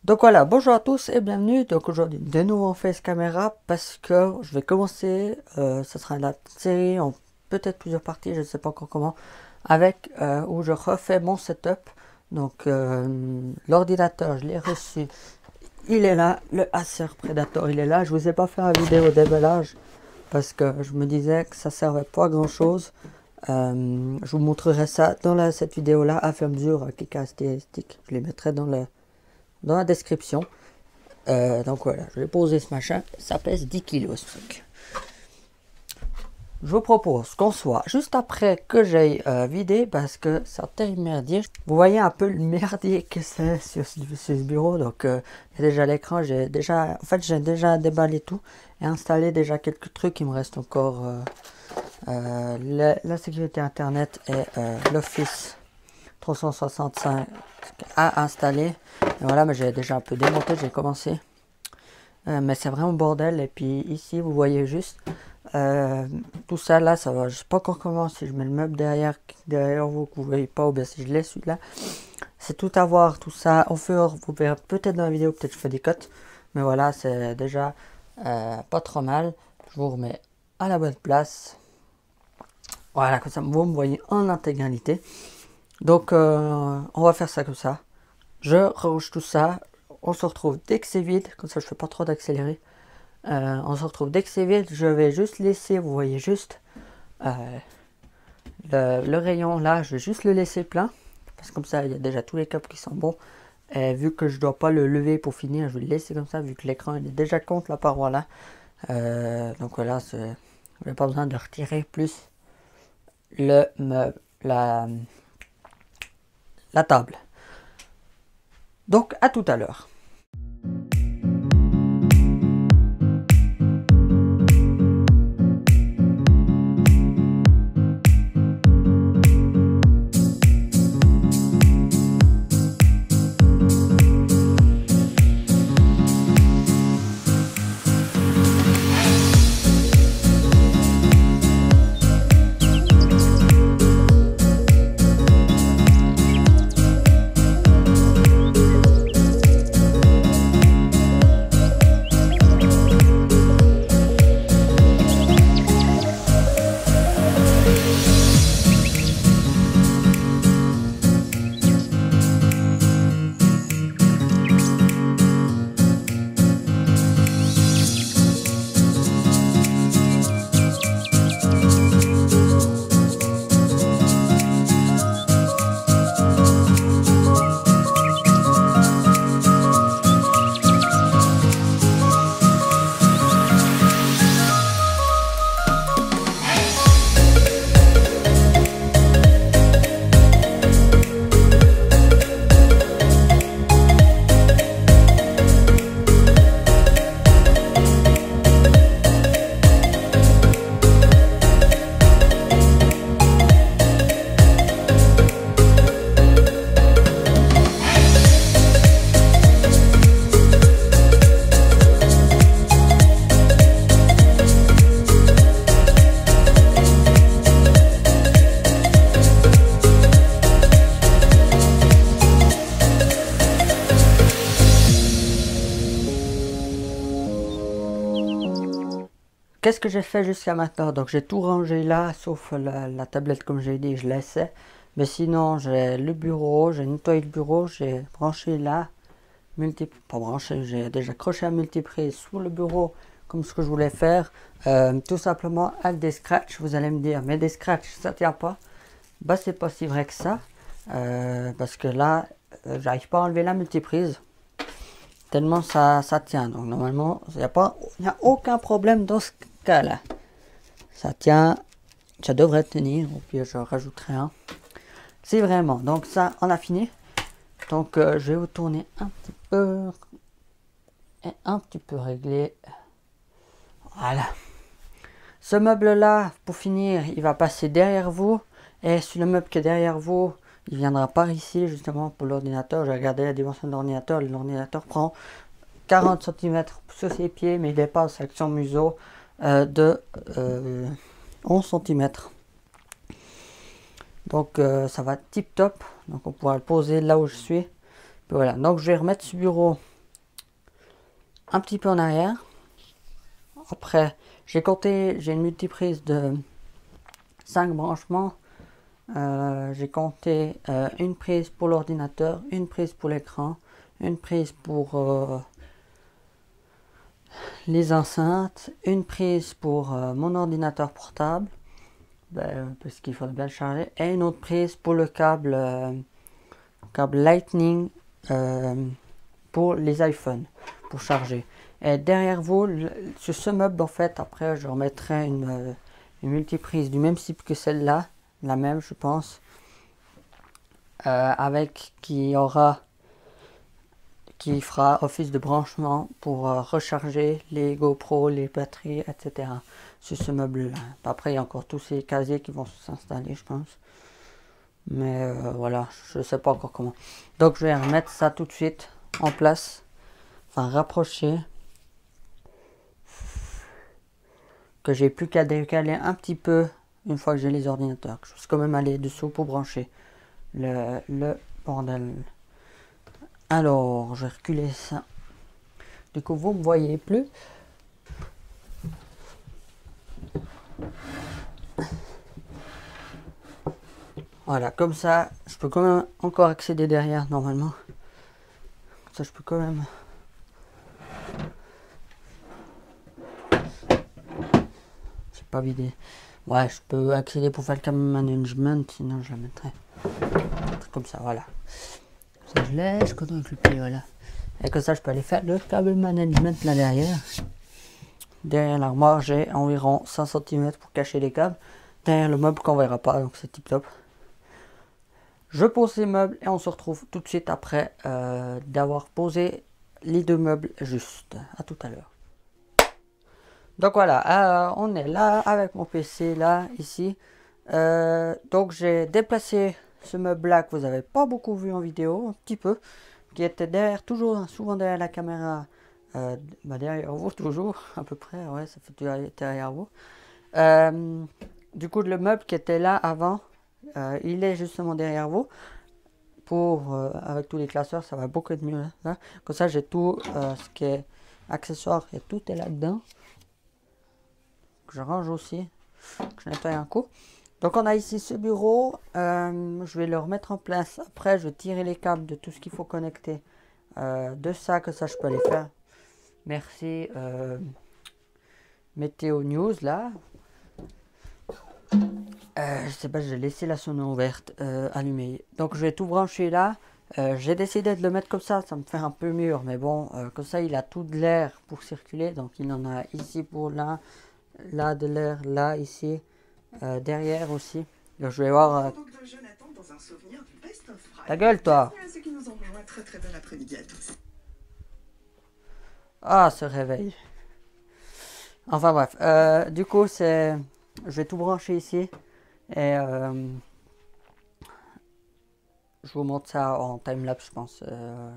Donc voilà, bonjour à tous et bienvenue. Donc aujourd'hui, de nouveau en face caméra parce que je vais commencer, ça sera la série en peut-être plusieurs parties, je ne sais pas encore comment, avec où je refais mon setup. Donc l'ordinateur, je l'ai reçu, il est là, le Acer Predator, il est là. Je vous ai pas fait une vidéo déballage parce que je me disais que ça servait pas à grand chose. Je vous montrerai ça dans cette vidéo là à fur et à mesure avec les caractéristiques. Je les mettrai dans la description. Donc voilà, je vais poser ce machin. Ça pèse 10 kg ce truc. Je vous propose qu'on soit juste après que j'aille vider parce que c'est un terrible merdier. Vous voyez un peu le merdier que c'est sur ce bureau. Donc il y a déjà l'écran. J'ai déjà déballé tout et installé déjà quelques trucs. Il me reste encore la sécurité internet et l'Office 365 à installer. Et voilà, mais j'ai déjà un peu démonté, j'ai commencé. Mais c'est vraiment bordel. Et puis ici, vous voyez juste tout ça là, ça va. Je sais pas encore comment, si je mets le meuble derrière vous, que vous voyez pas, ou bien si je laisse celui-là. C'est tout à voir, tout ça. Au fur, vous verrez peut-être dans la vidéo, peut-être je fais des cotes. Mais voilà, c'est déjà pas trop mal. Je vous remets à la bonne place. Voilà, comme ça, vous me voyez en intégralité. Donc, on va faire ça comme ça. Je range tout ça. On se retrouve dès que c'est vide. Comme ça, je fais pas trop d'accélérer. On se retrouve dès que c'est vide. Je vais juste laisser, vous voyez juste le rayon là. Je vais juste le laisser plein. Parce que comme ça, il y a déjà tous les câbles qui sont bons. Et vu que je dois pas le lever pour finir, je vais le laisser comme ça. Vu que l'écran il est déjà contre la paroi là. Donc voilà, je n'ai pas besoin de retirer plus la table. Donc à tout à l'heure. Qu'est-ce que j'ai fait jusqu'à maintenant? Donc j'ai tout rangé là, sauf la tablette comme j'ai dit, je laissais. Mais sinon j'ai le bureau, j'ai nettoyé le bureau, j'ai branché là, pas branché, j'ai déjà accroché un multiprise sous le bureau comme ce que je voulais faire. Tout simplement avec des scratchs. Vous allez me dire, mais des scratchs ça tient pas. Bah c'est pas si vrai que ça. Parce que là, j'arrive pas à enlever la multiprise. Tellement ça tient. Donc normalement, il n'y a aucun problème dans ce cas-là. Ça tient, ça devrait tenir. Au pire, je rajouterai un. C'est vraiment. Donc ça, on a fini. Donc je vais vous tourner un petit peu et un petit peu régler. Voilà. Ce meuble-là, pour finir, il va passer derrière vous. Et sur le meuble qui est derrière vous, il viendra par ici justement pour l'ordinateur. J'ai regardé la dimension de l'ordinateur. L'ordinateur prend 40 cm sur ses pieds, mais il dépasse avec son museau de 11 cm. Donc ça va tip top. Donc on pourra le poser là où je suis. Puis voilà, donc je vais remettre ce bureau un petit peu en arrière. Après, j'ai une multiprise de 5 branchements. J'ai compté une prise pour l'ordinateur, une prise pour l'écran, une prise pour les enceintes, une prise pour mon ordinateur portable, parce qu'il faudrait bien le charger, et une autre prise pour le câble Lightning pour les iPhones, pour charger. Et derrière vous, sur ce meuble, en fait, après, je remettrai une multiprise du même type que celle-là, la même, je pense, avec qui fera office de branchement pour recharger les GoPro, les batteries, etc. sur ce meuble-là. Après, il y a encore tous ces casiers qui vont s'installer, je pense. Mais voilà, je ne sais pas encore comment. Donc, je vais remettre ça tout de suite en place. Enfin, rapprocher. Que j'ai plus qu'à décaler un petit peu une fois que j'ai les ordinateurs. Je vais quand même aller dessous pour brancher le bordel. Alors, je vais reculer ça. Du coup, vous ne me voyez plus. Voilà, comme ça, je peux quand même encore accéder derrière normalement. Comme ça, je peux quand même. J'ai pas vidé. Ouais, je peux accéder pour faire le câble management, sinon je la mettrai. Comme ça, voilà. Comme ça, je laisse quand avec le pied, voilà. Et comme ça, je peux aller faire le câble management là derrière. Derrière l'armoire, j'ai environ 100 cm pour cacher les câbles. Derrière le meuble qu'on verra pas, donc c'est tip top. Je pose les meubles et on se retrouve tout de suite après d'avoir posé les deux meubles juste. À tout à l'heure. Donc voilà, on est là avec mon PC là, ici. Donc j'ai déplacé ce meuble là que vous n'avez pas beaucoup vu en vidéo, un petit peu, qui était derrière, souvent derrière la caméra, derrière vous toujours, à peu près, ouais, ça fait derrière vous. Du coup, le meuble qui était là avant, il est justement derrière vous. Avec tous les classeurs, ça va beaucoup être mieux. Hein. Comme ça, j'ai tout ce qui est accessoire et tout est là-dedans. Je range aussi, que je nettoie un coup. Donc on a ici ce bureau, je vais le remettre en place. Après, je vais tirer les câbles de tout ce qu'il faut connecter de ça, que ça je peux aller faire. Merci Météo News là. Je sais pas, j'ai laissé la sonnerie ouverte, allumée. Donc je vais tout brancher là. J'ai décidé de le mettre comme ça me fait un peu mûr, mais bon, comme ça il a tout de l'air pour circuler. Donc il en a ici pour là, là de l'air, là, ici, derrière aussi. Donc je vais voir. Ta gueule toi! Ah, ce réveil. Enfin bref, du coup je vais tout brancher ici et je vous montre ça en timelapse, je pense,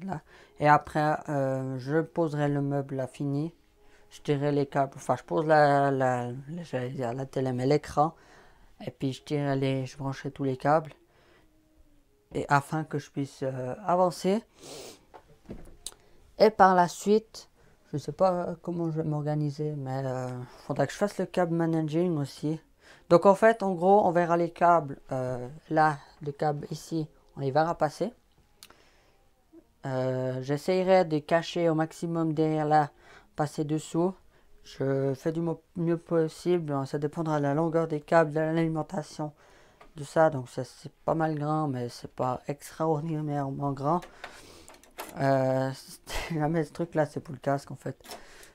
là. Et après, je poserai le meuble là fini. Je tirerai les câbles, enfin je pose j'allais dire la télé, mais l'écran. Et puis je brancherai tous les câbles. Et afin que je puisse avancer. Et par la suite, je sais pas comment je vais m'organiser, mais il faudra que je fasse le câble managing aussi. Donc en fait, en gros, on verra les câbles là, le câble ici, on les verra passer. J'essayerai de cacher au maximum derrière là, passer dessous. Je fais du mieux possible, ça dépendra de la longueur des câbles, de l'alimentation, de ça. Donc c'est pas mal grand, mais c'est pas extraordinairement grand. Jamais ce truc là, c'est pour le casque en fait.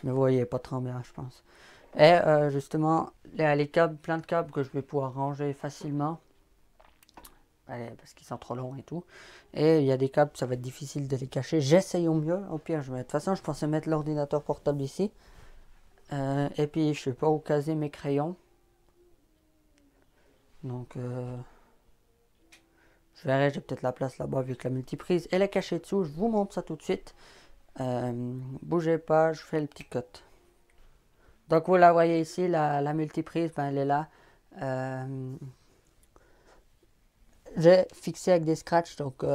Mais vous voyez, pas trop bien, je pense. Et justement, les câbles, plein de câbles que je vais pouvoir ranger facilement. Parce qu'ils sont trop longs et tout. Et il y a des câbles, ça va être difficile de les cacher. J'essaye au mieux. Au pire, de toute façon, je pensais mettre l'ordinateur portable ici. Et puis, je sais pas où caser mes crayons. Donc, je verrai, j'ai peut-être la place là-bas avec la multiprise. Elle est cachée dessous, je vous montre ça tout de suite. Bougez pas, je fais le petit cut. Donc, vous la voyez ici, la multiprise, ben, elle est là. J'ai fixé avec des scratchs, donc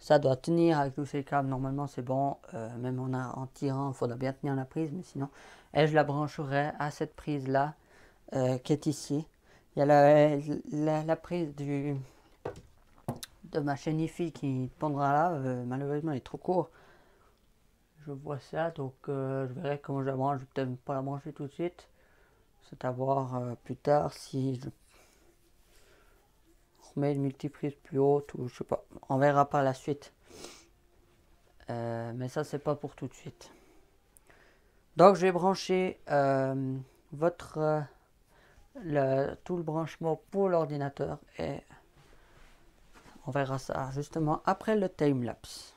ça doit tenir avec tous ces câbles. Normalement, c'est bon. Même en tirant, il faudra bien tenir la prise. Mais sinon, et je la brancherai à cette prise-là qui est ici. Il y a la prise de ma chaîne IFI qui pendra là. Malheureusement, elle est trop court. Je vois ça. Donc, je verrai comment je la branche. Je vais peut-être pas la brancher tout de suite. C'est à voir plus tard si je remets une multiprise plus haute ou je sais pas. On verra par la suite. Mais ça, c'est pas pour tout de suite. Donc, je vais brancher tout le branchement pour l'ordinateur et on verra ça justement après le timelapse.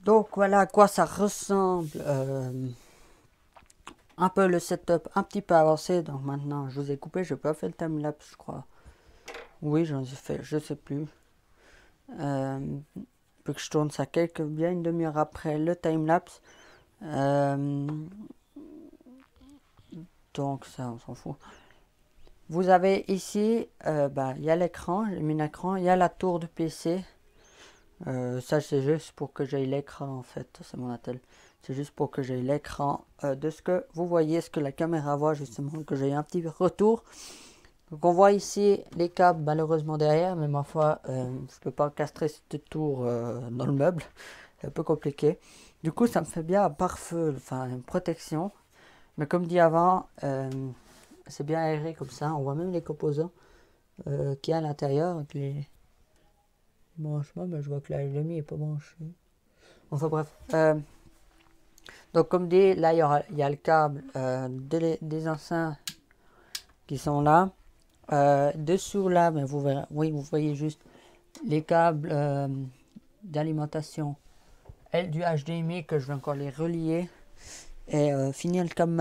Donc voilà à quoi ça ressemble, un peu le setup un petit peu avancé. Donc maintenant je vous ai coupé, je n'ai pas fait le timelapse je crois. Oui j'en ai fait, je sais plus. Puis que je tourne ça bien une demi-heure après le timelapse. Donc ça on s'en fout. Vous avez ici, il y a l'écran, j'ai mis un écran, il y a la tour de PC. Ça c'est juste pour que j'aie l'écran en fait, c'est mon attel. C'est juste pour que j'aie l'écran de ce que vous voyez, ce que la caméra voit justement, que j'ai un petit retour. Donc on voit ici les câbles malheureusement derrière, mais ma foi, je ne peux pas castrer cette tour dans le meuble. C'est un peu compliqué. Du coup ça me fait bien un pare-feu, enfin une protection. Mais comme dit avant, c'est bien aéré comme ça, on voit même les composants qu'il y a à l'intérieur. Avec les branchements, mais je vois que la lumière n'est pas branchée. Enfin bref. Donc comme dit, là il y a le câble des enceintes qui sont là. Dessous là, mais vous verrez, oui, vous voyez juste les câbles d'alimentation et du HDMI que je vais encore les relier. Et finir le câble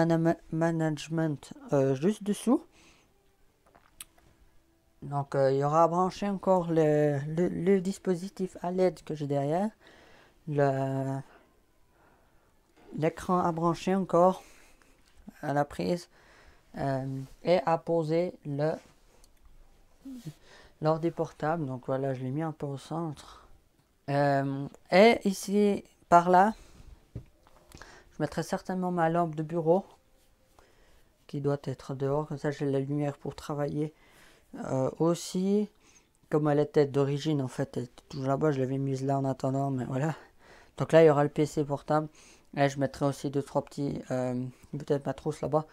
management juste dessous. Donc il y aura à brancher encore le dispositif à LED que j'ai derrière. L'écran à brancher encore à la prise. Et à poser l'ordi portable. Donc voilà, je l'ai mis un peu au centre. Et ici, par là, je mettrai certainement ma lampe de bureau qui doit être dehors. Comme ça, j'ai la lumière pour travailler. Aussi, comme elle était d'origine, en fait, elle était toujours là-bas. Je l'avais mise là en attendant, mais voilà. Donc là, il y aura le PC portable. Et je mettrai aussi 2-3 petits, peut-être ma trousse là-bas.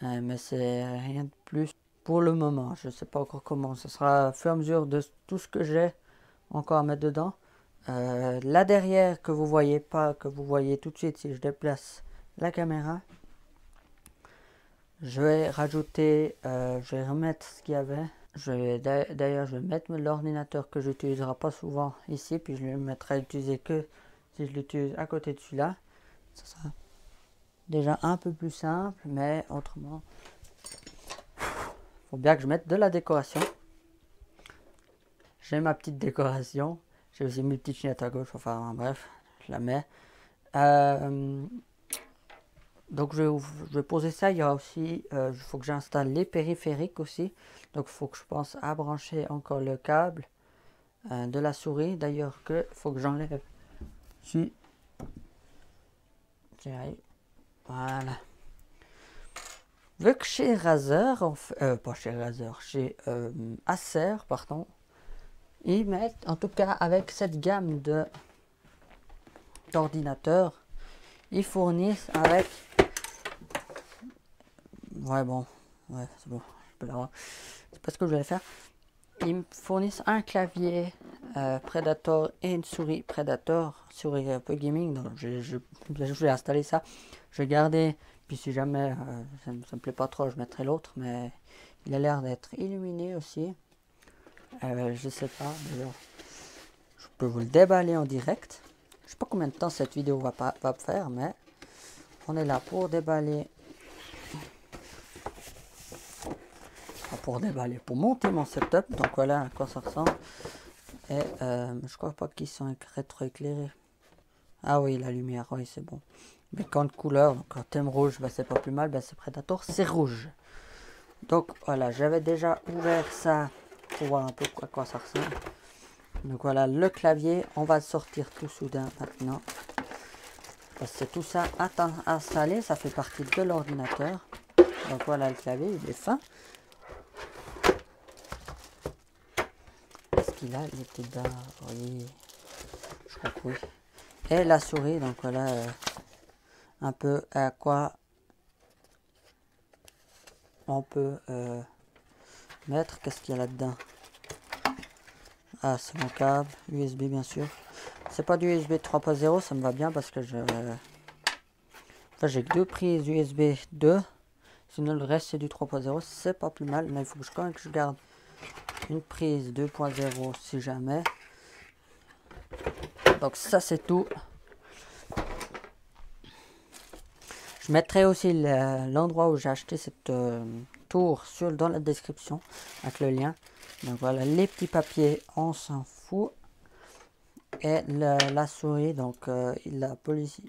Mais c'est rien de plus pour le moment. Je ne sais pas encore comment. Ce sera au fur et à mesure de tout ce que j'ai encore à mettre dedans. Là derrière que vous voyez pas, que vous voyez tout de suite si je déplace la caméra, je vais rajouter, je vais remettre ce qu'il y avait. D'ailleurs je vais mettre l'ordinateur que j'utilisera pas souvent ici, puis je le mettrai à utiliser que si je l'utilise à côté de celui-là. Ça sera déjà un peu plus simple, mais autrement faut bien que je mette de la décoration. J'ai ma petite décoration. J'ai aussi mes petites chignettes à gauche. Enfin bref, je la mets. Donc je vais poser ça. Il y a aussi, il faut que j'installe les périphériques aussi. Donc il faut que je pense à brancher encore le câble de la souris. D'ailleurs il faut que j'enlève. Si. Voilà. Vu que chez Razer, pas chez Razer, chez Acer, pardon, ils mettent, en tout cas avec cette gamme d'ordinateurs, ils fournissent avec, ouais bon, ouais c'est bon, je peux l'avoir, c'est pas ce que je voulais faire, ils me fournissent un clavier Predator et une souris Predator, souris un peu gaming. Donc je vais installer ça. Je vais garder, puis si jamais ça me plaît pas trop, je mettrai l'autre, mais il a l'air d'être illuminé aussi. Je sais pas, d'ailleurs, je peux vous le déballer en direct. Je sais pas combien de temps cette vidéo va faire, mais on est là pour déballer. Pour monter mon setup. Donc voilà à quoi ça ressemble. Et je crois pas qu'ils sont rétro-éclairés. Ah oui, la lumière, oui, c'est bon. Mais quand de couleur, donc quand thème rouge, bah, c'est pas plus mal, bah, c'est Predator, c'est rouge. Donc voilà, j'avais déjà ouvert ça pour voir un peu à quoi ça ressemble. Donc voilà, le clavier, on va le sortir tout soudain maintenant. Parce que tout ça installé, ça fait partie de l'ordinateur. Donc voilà, le clavier, il est fin. Est-ce qu'il a les petites barres? Oui, je crois que oui. Et la souris, donc voilà, un peu à quoi on peut mettre. Qu'est-ce qu'il y a là-dedans? Ah, c'est mon câble USB, bien sûr. C'est pas du USB 3.0, ça me va bien parce que j'ai que deux prises USB 2. Sinon le reste c'est du 3.0, c'est pas plus mal, mais il faut quand même que je garde une prise 2.0 si jamais. Donc ça c'est tout. Je mettrai aussi l'endroit où j'ai acheté cette tour dans la description avec le lien. Donc voilà, les petits papiers, on s'en fout. Et la souris, donc la police,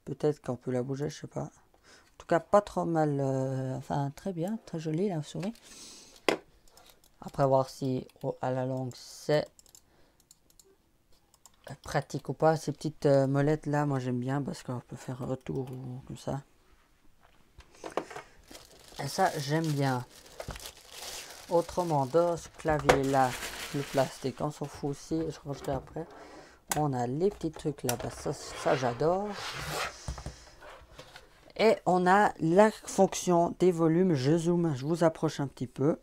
peut-être qu'on peut la bouger, je sais pas. En tout cas, pas trop mal, enfin très bien, très jolie la souris. Après voir si à la longue c'est pratique ou pas. Ces petites molettes là, moi j'aime bien parce qu'on peut faire un retour ou comme ça. Et ça j'aime bien. Autrement, dans ce clavier là, le plastique, on s'en fout aussi, je rangerai après. On a les petits trucs là, bah, ça j'adore. Et on a la fonction des volumes, je zoome, je vous approche un petit peu.